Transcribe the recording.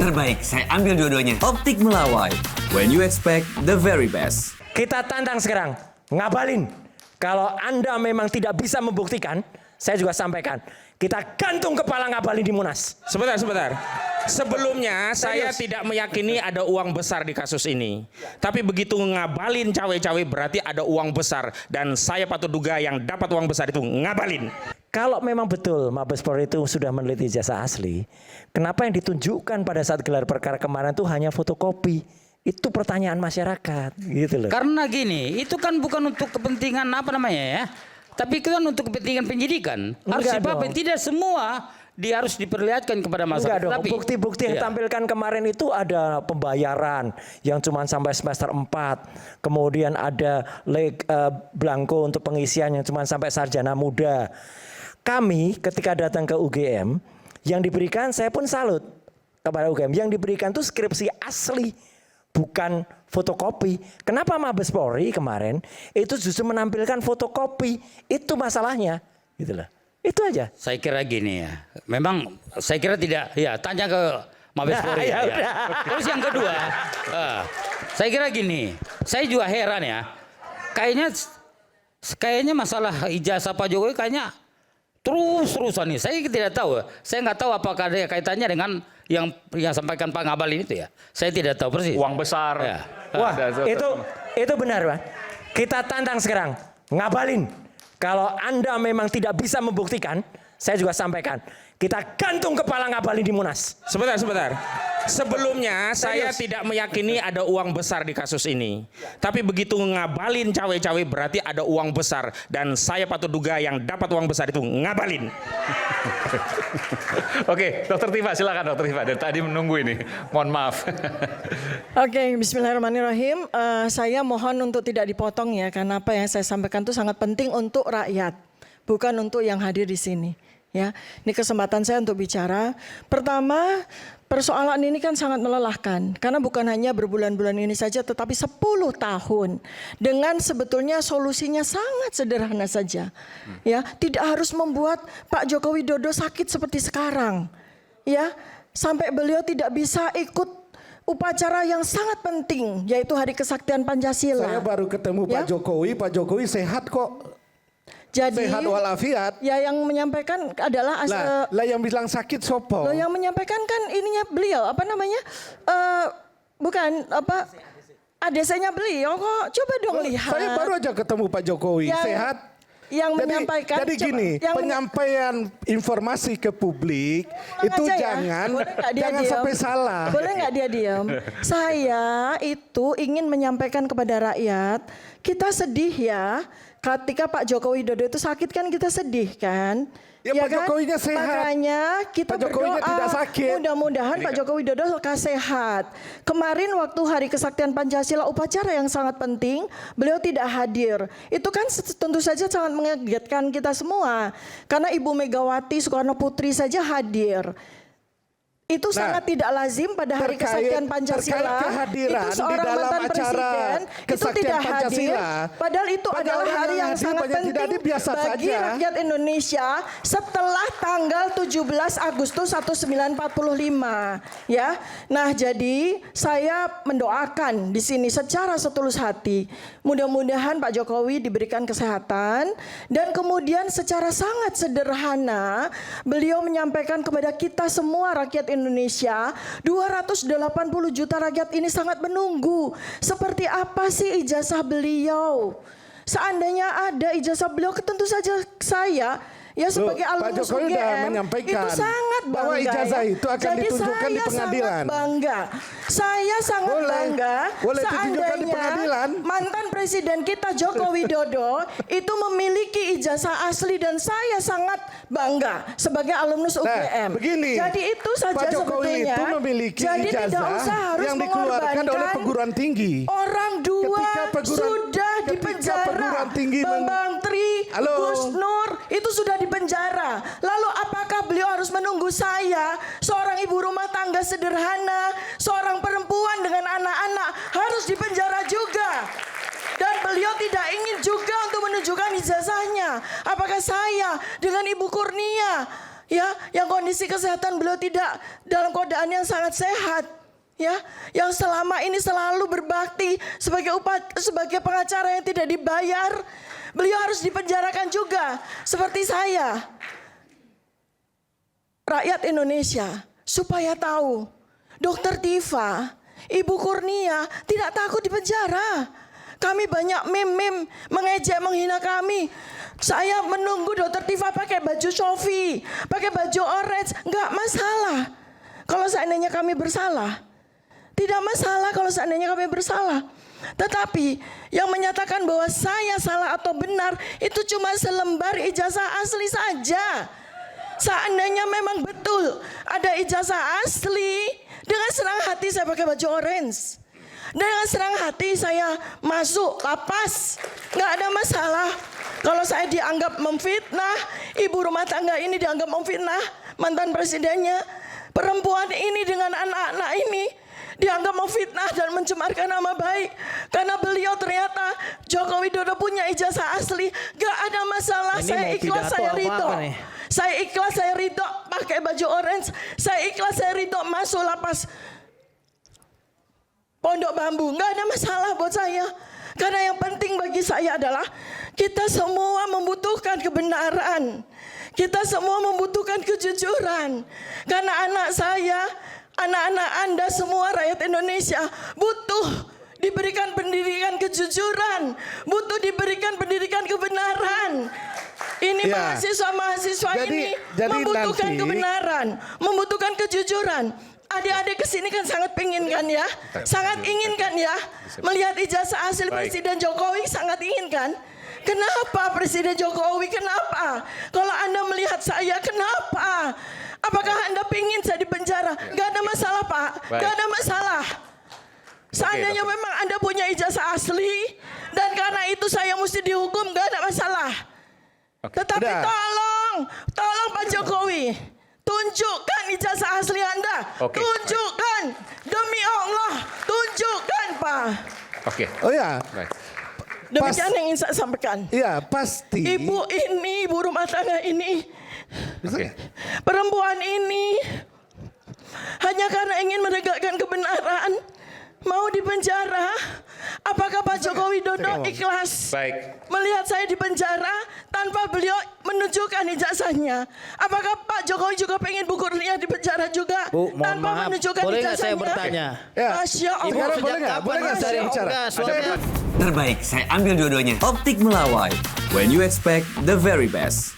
terbaik. Saya ambil dua-duanya. Optik Melawai, when you expect the very best. Kita tantang sekarang, ngabalin. Kalau Anda memang tidak bisa membuktikan, saya juga sampaikan, kita gantung kepala ngabalin di Monas. Sebentar. Sebelumnya saya tidak meyakini ada uang besar di kasus ini. Tapi begitu ngabalin cawe-cawe berarti ada uang besar. Dan saya patut duga yang dapat uang besar itu ngabalin. Kalau memang betul Mabes Polri itu sudah meneliti ijazah asli, kenapa yang ditunjukkan pada saat gelar perkara kemarin itu hanya fotokopi? Itu pertanyaan masyarakat, gitu loh. Karena gini, itu kan bukan untuk kepentingan apa namanya ya, tapi itu kan untuk kepentingan penyidikan. Harus dipakai, tidak semua dia harus diperlihatkan kepada masyarakat. Enggak dong, bukti-bukti yang ditampilkan kemarin itu ada pembayaran yang cuma sampai semester 4. Kemudian ada blanko untuk pengisian yang cuma sampai sarjana muda. Kami ketika datang ke UGM, yang diberikan, saya pun salut kepada UGM, yang diberikan itu skripsi asli, bukan fotokopi. Kenapa Mabes Polri kemarin itu justru menampilkan fotokopi? Itu masalahnya, gitu loh. Itu aja. Saya kira gini ya, memang saya kira tidak, ya tanya ke Mabes Polri. Ya. Terus yang kedua, saya kira gini, saya juga heran ya, kayaknya masalah ijazah Pak Jokowi kayaknya terus-terusan nih. Saya tidak tahu, saya nggak tahu apakah ada kaitannya dengan yang sampaikan Pak Ngabalin itu ya. Saya tidak tahu persis. Uang besar. Ya. Wah, itu benar, Pak. Kita tantang sekarang, Ngabalin. Kalau Anda memang tidak bisa membuktikan, saya juga sampaikan, kita gantung kepala Ngabalin di Monas. Sebentar. Sebelumnya saya tidak meyakini ada uang besar di kasus ini. Tapi begitu ngabalin cawe-cawe berarti ada uang besar. Dan saya patut duga yang dapat uang besar itu ngabalin. Oke, Dokter Tifa, silakan Dokter Tifa. Dari tadi menunggu ini. Mohon maaf. Oke, bismillahirrahmanirrahim. Saya mohon untuk tidak dipotong ya, karena apa yang saya sampaikan itu sangat penting untuk rakyat, bukan untuk yang hadir di sini. Ya, ini kesempatan saya untuk bicara. Pertama, persoalan ini kan sangat melelahkan, karena bukan hanya berbulan-bulan ini saja, tetapi 10 tahun. Dengan sebetulnya solusinya sangat sederhana saja. Ya, tidak harus membuat Pak Joko Widodo sakit seperti sekarang. Ya, sampai beliau tidak bisa ikut upacara yang sangat penting, yaitu Hari Kesaktian Pancasila. Saya baru ketemu Pak Jokowi sehat kok. Jadi, sehat walafiat. Ya yang menyampaikan adalah lah yang bilang sakit sopo. Yang menyampaikan kan ininya beliau apa namanya? Bukan apa? ADC-nya beliau kok. Coba dong lihat. Saya baru aja ketemu Pak Jokowi sehat. Yang menyampaikan. Jadi gini, penyampaian informasi ke publik itu jangan sampai salah. Boleh nggak dia diam? Saya itu ingin menyampaikan kepada rakyat, kita sedih ya. Ketika Pak Joko Widodo itu sakit kan kita sedih kan? Ya Pak Jokowinya sehat. Makanya kita berdoa tidak sakit. Mudah-mudahan Pak Joko Widodo sehat. Kemarin waktu Hari Kesaktian Pancasila upacara yang sangat penting, beliau tidak hadir. Itu kan tentu saja sangat mengagetkan kita semua. Karena Ibu Megawati Soekarno Putri saja hadir. Itu sangat tidak lazim pada Hari Kesaktian Pancasila. Itu seorang mantan presiden itu tidak hadir. Padahal itu adalah hari yang sangat penting bagi rakyat Indonesia setelah tanggal 17 Agustus 1945. Ya, nah jadi saya mendoakan di sini secara setulus hati. Mudah-mudahan Pak Jokowi diberikan kesehatan dan kemudian secara sangat sederhana beliau menyampaikan kepada kita semua rakyat Indonesia, 280 juta rakyat ini sangat menunggu. Seperti apa sih ijazah beliau? Seandainya ada ijazah beliau, tentu saja saya sebagai alumnus UGM itu sangat bangga. Bahwa ijazah itu akan ditunjukkan di pengadilan. Saya sangat bangga seandainya mantan presiden kita Joko Widodo itu memiliki ijazah asli dan saya sangat bangga sebagai alumnus UGM. Begini, jadi itu saja Pak Jokowi sebetulnya. itu memiliki Jadi tidak ijazah usah harus yang dikeluarkan oleh perguruan tinggi. Orang dua sudah dipenjara. Bambang Tri, Gus Nur itu sudah dipenjara. Lalu apakah beliau harus menunggu saya, seorang ibu rumah tangga sederhana, seorang perempuan dengan anak-anak harus dipenjara juga? Dan beliau tidak ingin juga untuk menunjukkan ijazahnya. Apakah saya dengan Ibu Kurnia ya, yang kondisi kesehatan beliau tidak dalam keadaan yang sangat sehat, ya, yang selama ini selalu berbakti sebagai pengacara yang tidak dibayar, beliau harus dipenjarakan juga seperti saya. Rakyat Indonesia supaya tahu, Dokter Tifa, Ibu Kurnia tidak takut dipenjara. Kami banyak meme mengejek, menghina kami. Saya menunggu Dokter Tifa pakai baju Shopee, pakai baju orange, nggak masalah. Kalau seandainya kami bersalah, tidak masalah kalau seandainya kami bersalah. Tetapi yang menyatakan bahwa saya salah atau benar itu cuma selembar ijazah asli saja. Seandainya memang betul ada ijazah asli, dengan senang hati saya pakai baju orange. Dengan senang hati saya masuk lapas, nggak ada masalah. Kalau saya dianggap memfitnah, ibu rumah tangga ini dianggap memfitnah mantan presidennya, perempuan ini dengan anak-anak ini dianggap memfitnah dan mencemarkan nama baik karena beliau ternyata Joko Widodo punya ijazah asli, gak ada masalah. Ini Saya mau ikhlas, pidato saya apa ridho. nih? Saya ikhlas, saya ridho pakai baju orange. Saya ikhlas, saya ridho masuk lapas Pondok Bambu. Gak ada masalah buat saya. Karena yang penting bagi saya adalah kita semua membutuhkan kebenaran. Kita semua membutuhkan kejujuran. Karena anak saya, anak-anak Anda semua rakyat Indonesia butuh diberikan pendidikan kejujuran, butuh diberikan pendidikan kebenaran. Ini mahasiswa-mahasiswa ini membutuhkan kebenaran, membutuhkan kejujuran. Adik-adik kesini kan sangat pengen kan ya, sangat ingin kan ya, melihat ijazah asli Presiden Jokowi, sangat ingin kan. Kenapa Presiden Jokowi, kenapa? Kalau Anda melihat saya, kenapa? Apakah Anda pingin saya di penjara? Gak ada masalah Pak, gak ada masalah. Seandainya memang Anda punya ijazah asli, dan karena itu saya mesti dihukum, gak ada masalah. Tetapi tolong Pak Jokowi, tunjukkan ijazah asli Anda. Tunjukkan, demi Allah, tunjukkan Pak. Oke. Oh ya. Baik. Demikian yang ingin saya sampaikan. Iya, pasti. Ibu ini, ibu rumah tangga ini, Oke. perempuan ini hanya karena ingin menegakkan kebenaran mau dipenjara. Apakah Pak Joko Widodo ikhlas melihat saya di penjara tanpa beliau menunjukkan ijazahnya? Apakah Pak Jokowi juga pengen Bu Kurnia di penjara juga Bu, mohon tanpa maaf, menunjukkan boleh nggak ijazahnya? saya bertanya? Ya. Masya Ibu Allah. boleh nggak? Boleh nggak saya bicara? Terbaik, saya ambil dua-duanya. Optik Melawai. When you expect the very best.